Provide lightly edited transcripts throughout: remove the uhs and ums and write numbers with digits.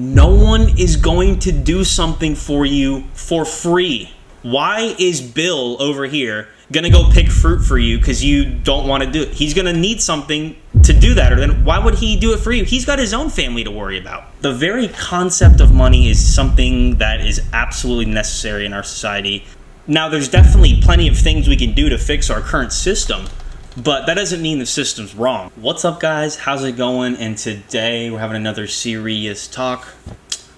No one is going to do something for you for free. Why is Bill over here gonna go pick fruit for you because you don't want to do it? He's gonna need something to do that, or then why would he do it for you? He's got his own family to worry about. The very concept of money is something that is absolutely necessary in our society. Now, there's definitely plenty of things we can do to fix our current system, but that doesn't mean the system's wrong. What's up, guys? How's it going? And today we're having another serious talk.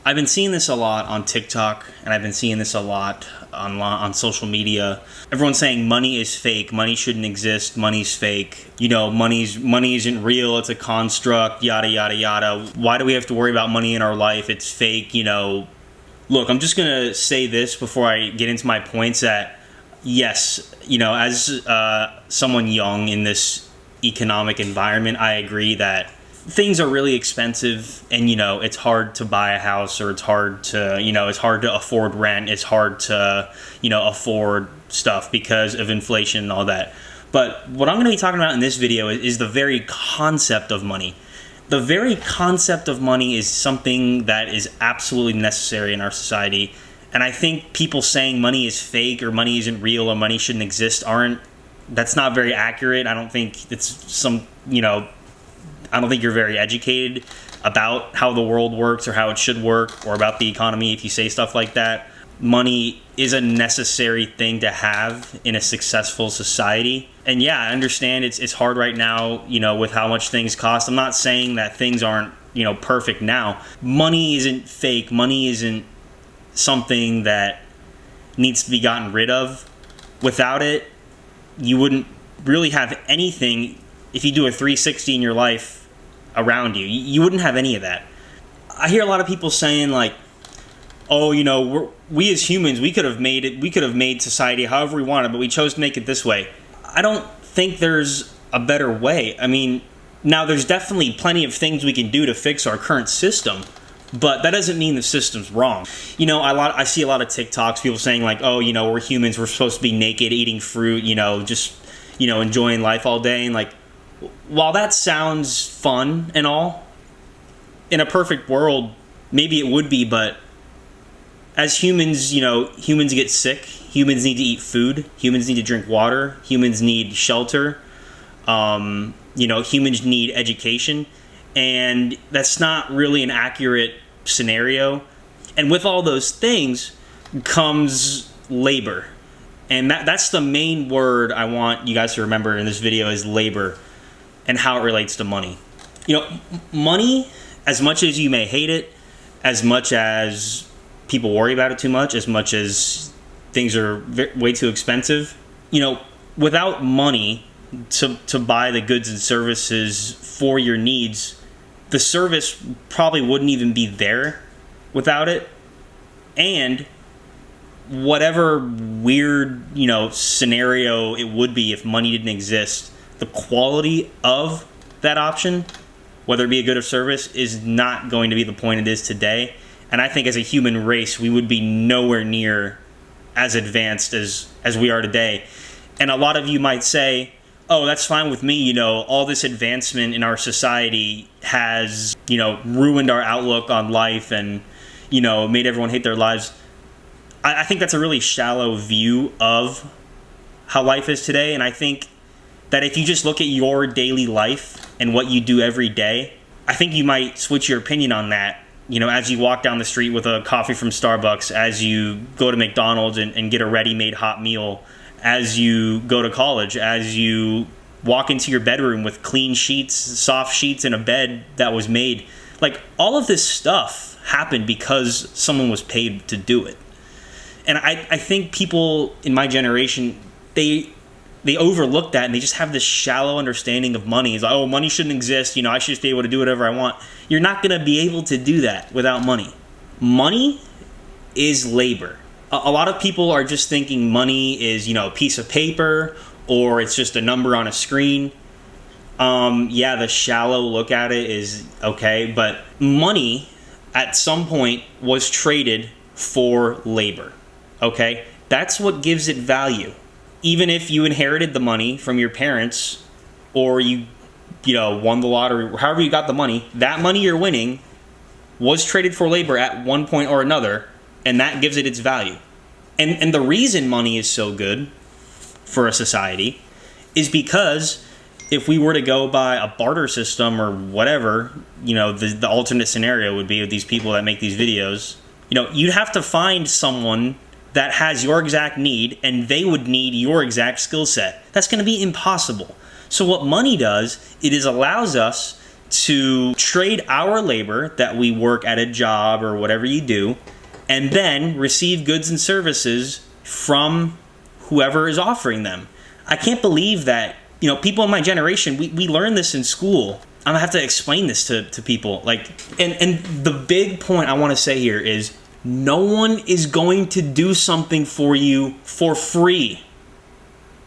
I've been seeing this a lot on TikTok, and I've been seeing this a lot on social media. Everyone's saying money is fake, money shouldn't exist, money's fake. You know, money isn't real, it's a construct, yada, yada, yada. Why do we have to worry about money in our life? It's fake, you know. Look, I'm just gonna say this before I get into my points that, yes, you know, as someone young in this economic environment, I agree that things are really expensive, and you know, it's hard to buy a house, or it's hard to afford rent, it's hard to, you know, afford stuff because of inflation and all that. But what I'm going to be talking about in this video is the very concept of money. The very concept of money is something that is absolutely necessary in our society. And I think people saying money is fake, or money isn't real, or money shouldn't exist that's not very accurate. I don't think it's I don't think you're very educated about how the world works or how it should work, or about the economy if you say stuff like that. Money is a necessary thing to have in a successful society. And yeah, I understand it's hard right now, you know, with how much things cost. I'm not saying that things aren't, you know, perfect now. Money isn't fake. Money isn't something that needs to be gotten rid of. Without it, you wouldn't really have anything. If you do a 360 in your life around you, you wouldn't have any of that. I hear a lot of people saying like, oh, you know, we as humans, we could have made society however we wanted, but we chose to make it this way. I don't think there's a better way. I mean, now there's definitely plenty of things we can do to fix our current system, but that doesn't mean the system's wrong. You know, I see a lot of TikToks, people saying like, oh, you know, we're humans, we're supposed to be naked, eating fruit, you know, just, you know, enjoying life all day. And like, while that sounds fun and all, in a perfect world, maybe it would be, but as humans, you know, humans get sick, humans need to eat food, humans need to drink water, humans need shelter, you know, humans need education, and that's not really an accurate scenario. And with all those things comes labor. And that's the main word I want you guys to remember in this video, is labor, and how it relates to money. You know, money, as much as you may hate it, as much as people worry about it too much, as much as things are way too expensive, you know, without money to buy the goods and services for your needs, the service probably wouldn't even be there without it. And whatever weird, you know, scenario it would be if money didn't exist, the quality of that option, whether it be a good or service, is not going to be the point it is today. And I think as a human race, we would be nowhere near as advanced as we are today. And a lot of you might say, oh, that's fine with me, you know, all this advancement in our society has, you know, ruined our outlook on life and, you know, made everyone hate their lives. I think that's a really shallow view of how life is today. And I think that if you just look at your daily life and what you do every day, I think you might switch your opinion on that. You know, as you walk down the street with a coffee from Starbucks, as you go to McDonald's and get a ready-made hot meal, as you go to college, as you walk into your bedroom with clean sheets, soft sheets, and a bed that was made. Like, all of this stuff happened because someone was paid to do it. And I think people in my generation, they overlook that, and they just have this shallow understanding of money. It's like, oh, money shouldn't exist. You know, I should just be able to do whatever I want. You're not going to be able to do that without money. Money is labor. A lot of people are just thinking money is, you know, a piece of paper, or it's just a number on a screen. Yeah, the shallow look at it is okay, but money at some point was traded for labor. Okay? That's what gives it value. Even if you inherited the money from your parents, or you won the lottery, however you got the money, that money you're winning was traded for labor at one point or another, and that gives it its value. And the reason money is so good for a society is because if we were to go by a barter system or whatever, the alternate scenario would be with these people that make these videos, you'd have to find someone that has your exact need, and they would need your exact skill set. That's going to be impossible. So what money does, it allows us to trade our labor that we work at a job or whatever you do, and then receive goods and services from whoever is offering them. I can't believe that, people in my generation, we learn this in school. I'm going to have to explain this to people. And the big point I want to say here is no one is going to do something for you for free.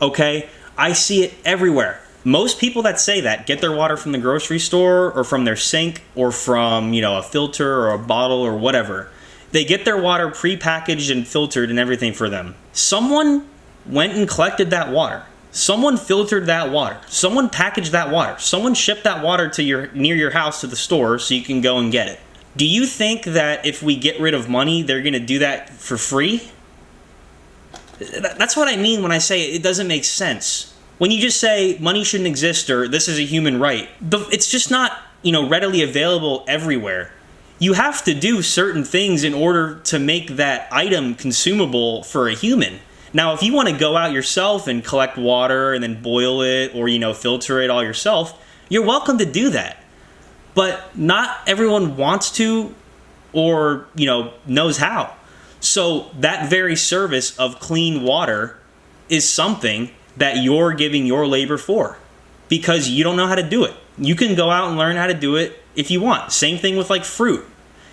Okay? I see it everywhere. Most people that say that get their water from the grocery store or from their sink or from, a filter or a bottle or whatever. They get their water prepackaged and filtered and everything for them. Someone went and collected that water. Someone filtered that water. Someone packaged that water. Someone shipped that water to near your house to the store so you can go and get it. Do you think that if we get rid of money, they're going to do that for free? That's what I mean when I say it doesn't make sense. When you just say money shouldn't exist or this is a human right, it's just not, readily available everywhere. You have to do certain things in order to make that item consumable for a human. Now, if you want to go out yourself and collect water and then boil it or, filter it all yourself, you're welcome to do that. But not everyone wants to or, knows how. So that very service of clean water is something that you're giving your labor for because you don't know how to do it. You can go out and learn how to do it if you want. Same thing with fruit.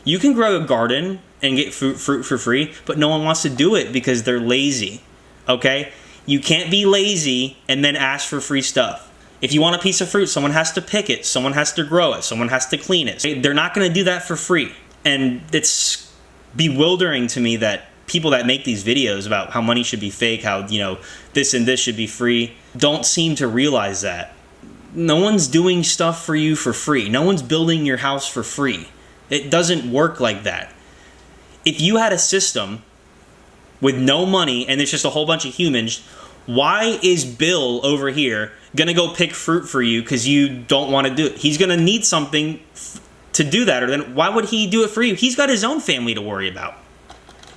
You can grow a garden and get fruit for free, but no one wants to do it because they're lazy. Okay? You can't be lazy and then ask for free stuff. If you want a piece of fruit, someone has to pick it, someone has to grow it, someone has to clean it. They're not going to do that for free. And it's bewildering to me that people that make these videos about how money should be fake, how, this and this should be free, don't seem to realize that. No one's doing stuff for you for free. No one's building your house for free. It doesn't work like that. If you had a system with no money and there's just a whole bunch of humans, why is Bill over here going to go pick fruit for you because you don't want to do it? He's going to need something to do that, or then why would he do it for you? He's got his own family to worry about.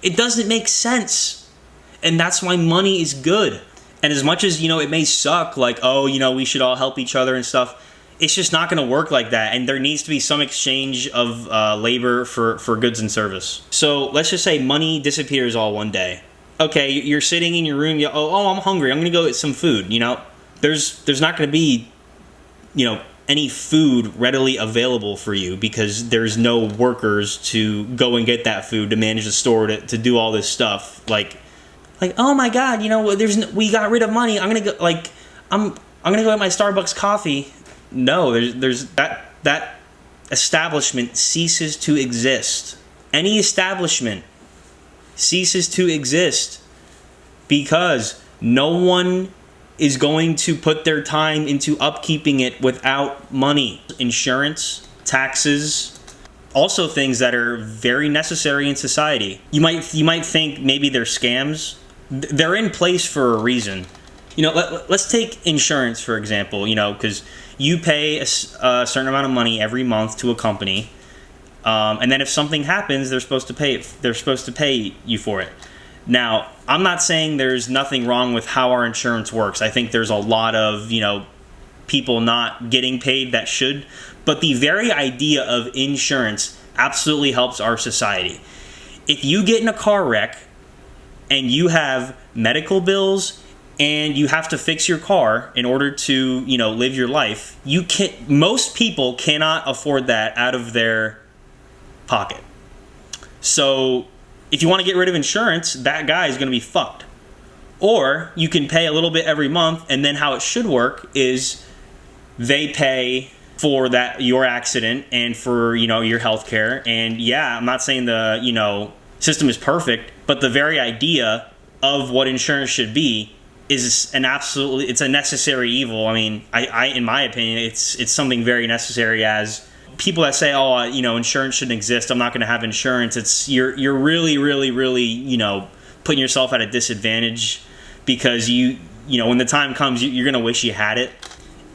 It doesn't make sense. And that's why money is good. And as much as, it may suck, we should all help each other and stuff, it's just not going to work like that. And there needs to be some exchange of labor for goods and service. So let's just say money disappears all one day. Okay, you're sitting in your room, I'm hungry, I'm going to go get some food, There's not going to be, any food readily available for you because there's no workers to go and get that food, to manage the store, to do all this stuff. Oh my God, we got rid of money. I'm gonna go I'm gonna go get my Starbucks coffee. No, there's that establishment ceases to exist. Any establishment ceases to exist because no one is going to put their time into upkeeping it without money. Insurance, taxes, also things that are very necessary in society. You might think maybe they're scams. They're in place for a reason. Let's take insurance for example, because you pay a certain amount of money every month to a company, and then if something happens, they're supposed to pay you for it. Now, I'm not saying there's nothing wrong with how our insurance works. I think there's a lot of, people not getting paid that should. But the very idea of insurance absolutely helps our society. If you get in a car wreck and you have medical bills and you have to fix your car in order to, live your life, most people cannot afford that out of their pocket. So if you want to get rid of insurance, that guy is going to be fucked. Or you can pay a little bit every month, and then how it should work is they pay for your accident and for, your health care. And yeah, I'm not saying the, system is perfect, but the very idea of what insurance should be is it's a necessary evil. I mean, I in my opinion, it's something very necessary as people that say, oh, insurance shouldn't exist, I'm not going to have insurance, it's you're really, really, really, putting yourself at a disadvantage, because when the time comes, you're going to wish you had it.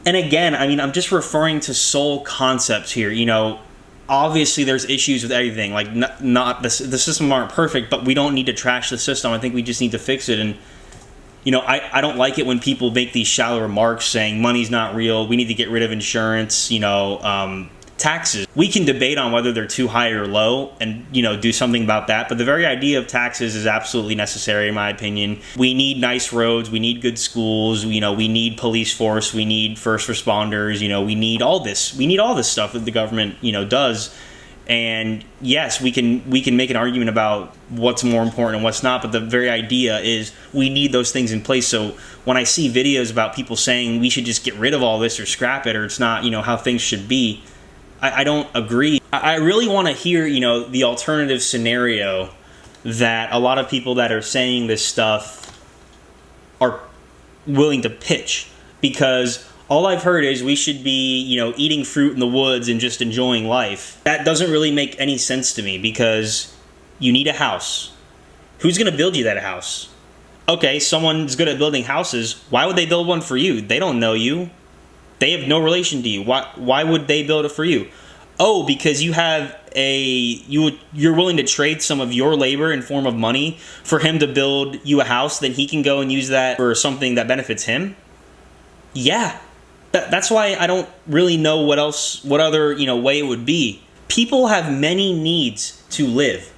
And again, I'm just referring to sole concepts here. Obviously there's issues with everything. Like, not the system aren't perfect, but we don't need to trash the system. I think we just need to fix it. And I don't like it when people make these shallow remarks saying money's not real, we need to get rid of insurance, taxes. We can debate on whether they're too high or low and, do something about that. But the very idea of taxes is absolutely necessary, in my opinion. We need nice roads. We need good schools. We need police force. We need first responders. We need all this. We need all this stuff that the government, does. And yes, we can make an argument about what's more important and what's not. But the very idea is we need those things in place. So when I see videos about people saying we should just get rid of all this or scrap it, or it's not, how things should be, I don't agree. I really want to hear, the alternative scenario that a lot of people that are saying this stuff are willing to pitch. Because all I've heard is we should be, eating fruit in the woods and just enjoying life. That doesn't really make any sense to me, because you need a house. Who's going to build you that house? Okay, someone's good at building houses. Why would they build one for you? They don't know you. They have no relation to you. Why would they build it for you? Oh, because you have you're willing to trade some of your labor in form of money for him to build you a house, then he can go and use that for something that benefits him? Yeah. That's why I don't really know what other, way it would be. People have many needs to live,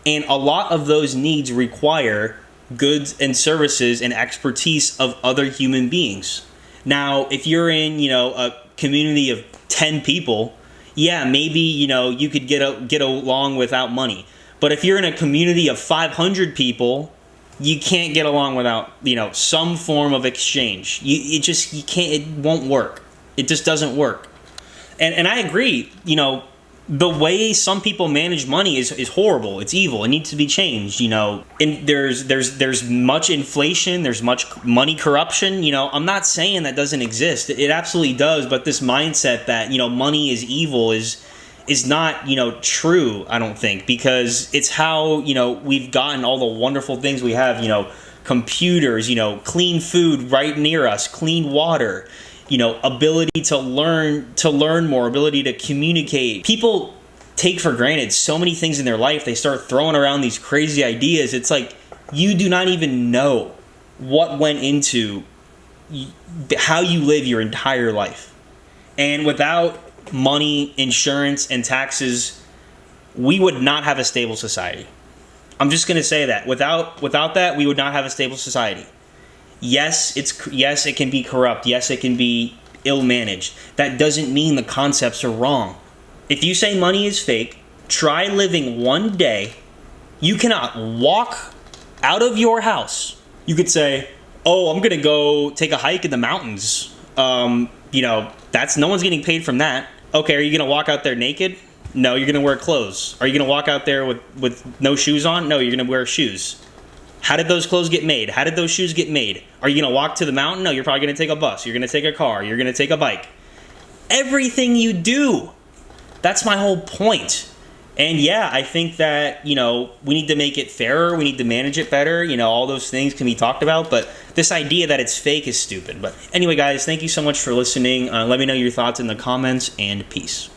and a lot of those needs require goods and services and expertise of other human beings. Now, if you're in, a community of 10 people, yeah, maybe, you could get along without money. But if you're in a community of 500 people, you can't get along without, some form of exchange. You can't, it won't work. It just doesn't work. And I agree, the way some people manage money is horrible. It's evil. It needs to be changed, And there's much inflation. There's much money corruption. I'm not saying that doesn't exist. It absolutely does. But this mindset that, money is evil is not, true, I don't think. Because it's how, we've gotten all the wonderful things we have, computers, clean food right near us, clean water, ability to learn more, ability to communicate. People take for granted so many things in their life. They start throwing around these crazy ideas. It's like you do not even know what went into how you live your entire life. And without money, insurance, and taxes, we would not have a stable society. I'm just going to say that. Without that, we would not have a stable society. Yes, it can be corrupt. Yes, it can be ill-managed. That doesn't mean the concepts are wrong. If you say money is fake, try living one day. You cannot walk out of your house. You could say, oh, I'm going to go take a hike in the mountains. No one's getting paid from that. Okay, are you going to walk out there naked? No, you're going to wear clothes. Are you going to walk out there with no shoes on? No, you're going to wear shoes. How did those clothes get made? How did those shoes get made? Are you going to walk to the mountain? No, you're probably going to take a bus. You're going to take a car. You're going to take a bike. Everything you do. That's my whole point. And yeah, I think that, we need to make it fairer. We need to manage it better. All those things can be talked about. But this idea that it's fake is stupid. But anyway, guys, thank you so much for listening. Let me know your thoughts in the comments, and peace.